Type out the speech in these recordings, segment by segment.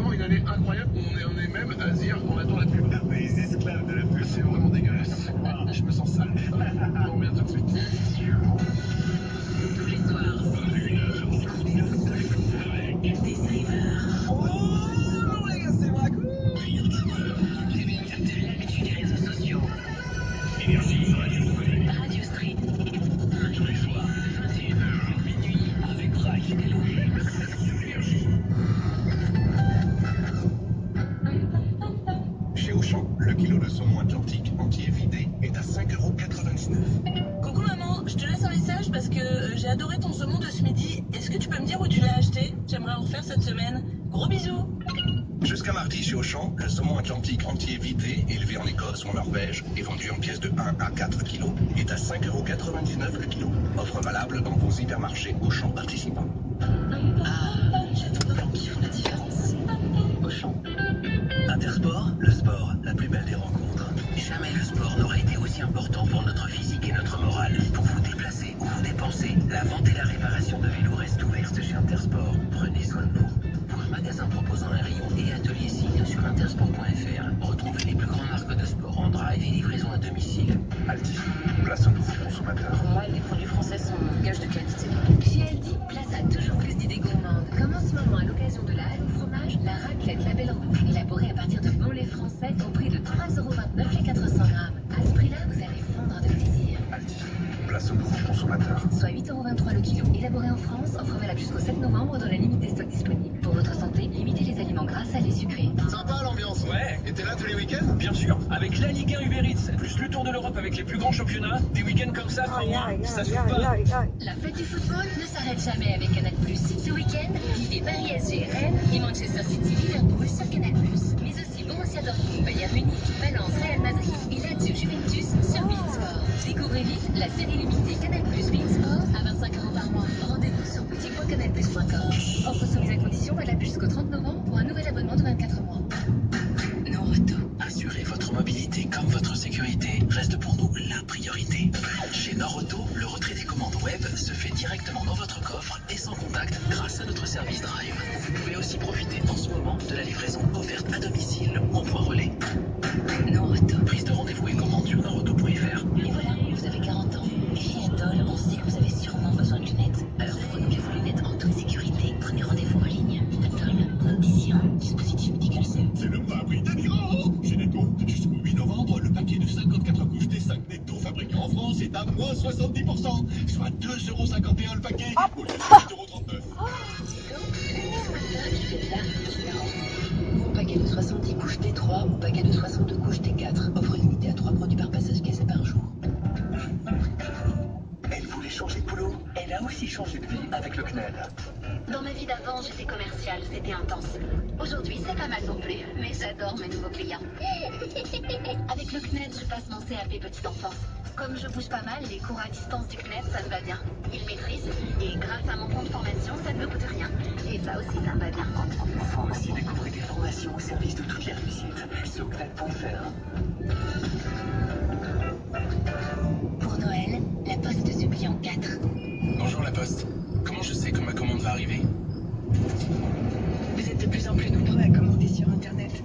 vraiment une année incroyable. On est même à se dire qu'on attend la pub. Les esclaves de la pub. C'est vraiment dégueulasse. Je me sens sale. On revient tout de suite. Tous les soirs, 21h, avec des saveurs. Oh non les gars, c'est vrai. L'actu des réseaux sociaux. Énergie, Radio Radio Street. tous les soirs, 21h, minuit, avec Braque et Louis. Chez Auchan, le kilo de saumon atlantique entier vidé est à 5,99 €. Coucou maman, je te laisse un message parce que j'ai adoré ton saumon de ce midi. Est-ce que tu peux me dire où tu l'as acheté? J'aimerais en refaire cette semaine. Gros bisous. Jusqu'à mardi chez Auchan, le saumon atlantique entier vidé, élevé en Écosse ou en Norvège et vendu en pièces de 1 à 4 kg, est à 5,99 € le kilo. Offre valable dans vos hypermarchés Auchan participants. Ah, j'adore nos gens qui font la différence. Auchan. Intersport, le sport, la plus belle des rencontres. Jamais le sport n'aura été aussi important pour notre physique et notre morale. Pour vous déplacer ou vous dépenser, la vente et la réparation de vélos restent ouvertes chez Intersport. Prenez soin de vous. Pour un magasin proposant un rayon et atelier cycle sur intersport.fr, retrouvez les plus grandes marques de sport en drive et livraison à domicile. Aldi, place au nouveau consommateur. Pour moi, les produits français sont gage de qualité. Chez Aldi, place à toujours plus d'idées gourmandes. Comme en ce moment à l'occasion de la halle au fromage, la raclette Label Rouge, élaborée à partir de bons laits français au prix de 3,29 € les 400 grammes. À ce prix-là, vous allez fondre de plaisir. Aldi, place au nouveau consommateur. Soit 8,23 € le kilo. Élaboré en France, offre valable jusqu'au 7 novembre dans la limite des stocks disponibles. Pour votre santé, limitez les aliments gras, salés, sucrés. Sympa l'ambiance. Ouais, Et t'es là tous les week-ends? bien sûr. Avec la Ligue 1 Uber Eats, plus le Tour de l'Europe avec les plus grands championnats, des week-ends comme ça, crois-moi, ça se fait pas. La fête du football ne s'arrête jamais avec Canal+. Ce week-end, vivez Paris SG Rennes et Manchester City Liverpool sur Canal+. Mais aussi Borussia Dortmund, Bayern Munich, Valence, Real Madrid et Lazio Juventus sur Beansport. Découvrez vite la série limitée Canal+ Beansport à 25 € par mois. Rendez-vous sur boutique.canalplus.com. Offre soumise à condition valable jusqu'au 30 novembre pour un nouvel abonnement de 24 mois. Noroto. Assurer votre mobilité comme votre sécurité reste pour nous la priorité. Chez Noroto, le retrait des commandes web se fait directement dans votre coffre et sans contact grâce à notre service Drive. Vous pouvez aussi profiter en ce moment de la livraison offerte à domicile en point relais. Noroto. Prise de rendez-vous et commande sur noroto.fr. Et voilà, vous avez 40 ans. Et chez Atoll, on sait que vous avez sûrement besoin de lunettes. Alors renouvelez vos lunettes en toute sécurité. Prenez rendez-vous en ligne. Atoll, vision, dispositif médical CE. C'est le bas prix des grands chez Netto. Jusqu'au 8 novembre, le paquet de 54 couches des 5 Netto fabriqués en France est à moins 70%, soit 2,51 € le paquet au lieu de 8,39 €. Ou paquet de 70 couches T3 ou paquet de 62 couches T4. Offre limitée à 3 produits par passage cassé par jour. Elle voulait changer de boulot. Elle a aussi changé de vie avec le CNED. Dans ma vie d'avant, j'étais commerciale, c'était intense. Aujourd'hui, c'est pas mal non plus, mais j'adore mes nouveaux clients. Avec le CNED, je passe mon CAP petite enfance. Comme je bouge pas mal, les cours à distance du CNED, ça me va bien. Ils maîtrisent, et grâce à mon compte formation, ça ne me coûte rien. Et ça aussi, ça me va bien. Vous aussi découvrez des formations au service de toutes les réussites sur CNED.fr. Pour Noël, la Poste se plie en 4. Bonjour la Poste. Comment je sais quand ma commande va arriver? Vous êtes de plus en plus nombreux à commander sur Internet.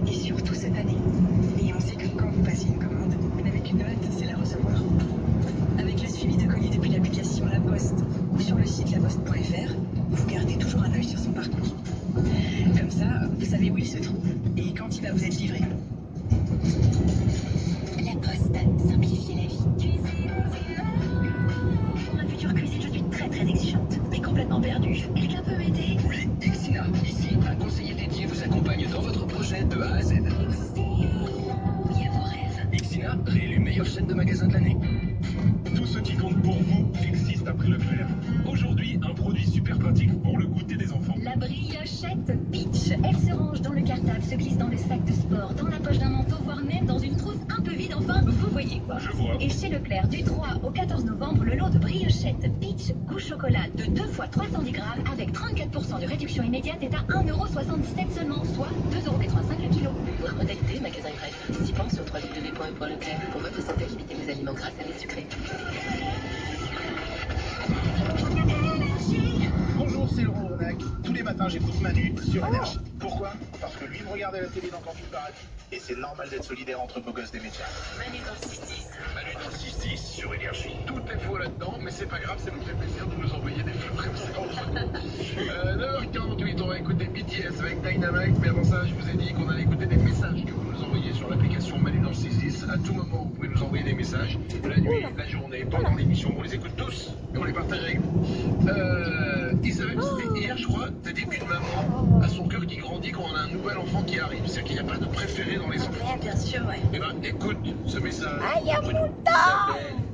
Et surtout cette année. Et on sait que quand vous passez une commande, vous n'avez qu'une hâte, c'est la recevoir. Avec le suivi de colis depuis l'application La Poste ou sur le site laposte.fr, vous gardez toujours un œil sur son parcours. Comme ça, vous savez où il se trouve et quand il va vous être livré. La Poste, simplifier la vie. Pour ma future cuisine, je suis très exigeante, mais complètement perdue. Quelqu'un peut m'aider? Oui, Xina. Ici, un conseiller dédié vous accompagne dans votre projet de A à Z. Oui, à vos rêves. Xina, réélu meilleure chaîne de magasins de l'année. Tout ce qui compte pour vous existe après Leclerc. Aujourd'hui, un produit super pratique pour le goûter des enfants. La briochette Peach. Elle se range dans le cartable, se glisse dans le sac de sport, dans la poche d'un manteau, voire même dans une trousse un peu vide. Enfin, vous voyez quoi. Je vois. Et chez Leclerc, du 3 au 14 novembre, le lot de briochettes Peach goût chocolat de 2 fois 310 grammes avec 34% de réduction immédiate est à 1,77 € seulement, soit 2,85 € le kilo. Voir modalité, magasin y reste participant sur www.leclerc. Pour votre santé, limitez les aliments gras, salés, sucrés. Bonjour, c'est Laurent Ronac. Tous les matins, j'écoute Manu sur Énergie. Pourquoi? Parce que lui me regardait la télé dans Camping Paradis. Et c'est normal d'être solidaire entre beaux gosses des médias. Manu dans le 6-10. Manu dans le 6-10 sur Énergie. Tout est faux là-dedans, mais c'est pas grave, ça nous fait plaisir de nous envoyer des flux comme ça entre nous. 9h48, on va écouter BTS avec Dynamite. Mais avant ça, je vous ai dit qu'on allait écouter des messages que vous nous envoyez sur l'application Manu dans le 610. À tout moment, vous pouvez nous envoyer des messages. La nuit, la journée, pendant l'émission. On les écoute tous et on les partage avec vous. Isabelle, c'était hier, je crois, t'as dit qu'une maman a son cœur qui grandit quand on a un nouvel enfant qui arrive. C'est-à-dire qu'il n'y a pas de préféré dans les enfants. Ouais, bien sûr, ouais. Eh ben, écoute ce message. Isabelle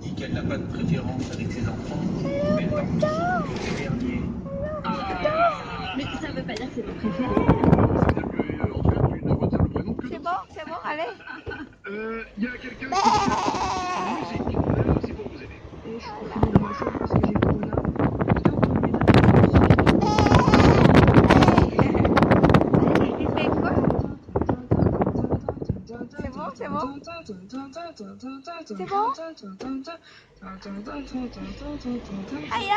dit qu'elle n'a pas de préférence avec ses enfants. Mais tant qu'ils sont les derniers. Mais ça veut pas dire que c'est ton préféré. C'est-à-dire que, en tout cas, tu ne retiens le prénom que dans C'est bon, allez. il y a quelqu'un qui cherche musique. On est là aussi pour vous aider. Et je suis confinée dans ma chambre parce que j'ai corona. Il fait quoi? C'est bon? Aïe!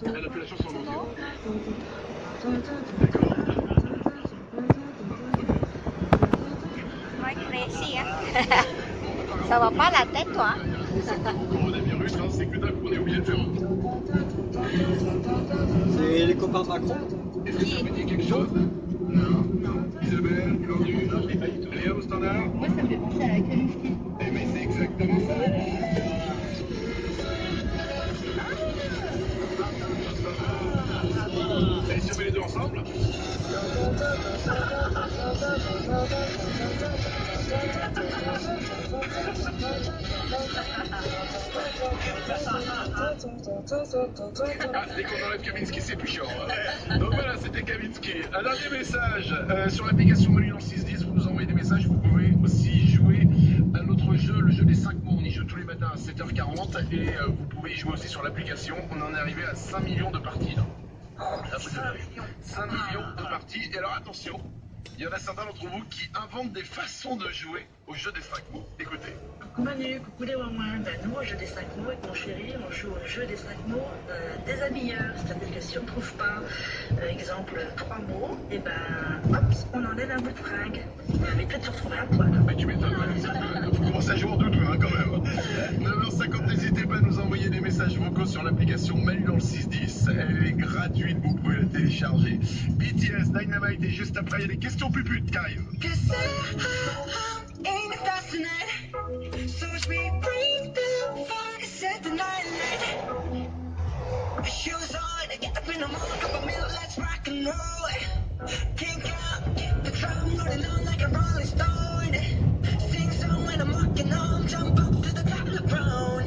Elle a fait la chanson en entier. Ouais, crazy, hein? Ça va pas la tête, toi? Coronavirus, hein, c'est que d'un coup, on est obligé de faire un. C'est les copains de Macron. Est-ce que ça vous dit quelque chose? Non. Isabelle, bienvenue. Non, je l'ai pas du tout. Léa au standard? Moi, ça me fait penser à la Kaminski. Eh mais c'est exactement ça. Allez, si on met les deux ensemble. Ah, dès qu'on enlève Kaminski, c'est plus chiant. Donc voilà, c'était Kaminski. Un dernier message. Sur l'application Manu dans le 610, vous nous envoyez des messages. Vous pouvez aussi jouer à notre jeu, le jeu des 5 mots. On y joue tous les matins à 7h40. Et vous pouvez y jouer aussi sur l'application. On en est arrivé à 5 millions de parties. Là. 5 millions de parties. Et alors attention, il y en a certains d'entre vous qui inventent des façons de jouer au jeu des 5 mots. Écoutez. Coucou Manu, coucou les Wouin. Ben nous, au jeu des 5 mots, avec mon chéri, on joue au jeu des 5 mots déshabilleurs. C'est-à-dire que si on ne trouve pas, exemple, 3 mots, et ben, hop, on enlève un bout de fringue. Mais peut-être se retrouver à poil. Mais tu m'étonnes, faut commencer à jouer en doudou, hein, quand même. 9h50, n'hésitez pas à nous envoyer des messages vocaux sur l'application Manu dans le 610. Elle est gratuite, vous pouvez la télécharger. BTS, Dynamite, et juste après, il y a des questions puputes qui arrivent. Shoes on, get up in the morning, cup of milk, let's rock and roll. Kink out, the drum rolling on like a rolling stone. Sing song when I'm walking home, jump up to the top of the throne.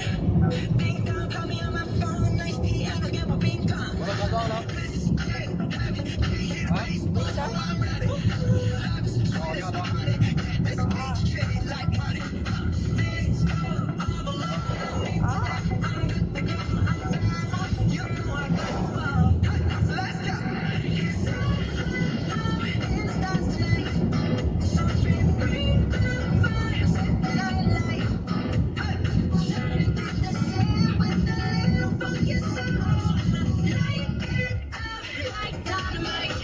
Ding dong, call me on my phone, nice tea, and I'll get my ping pong. Dynamite.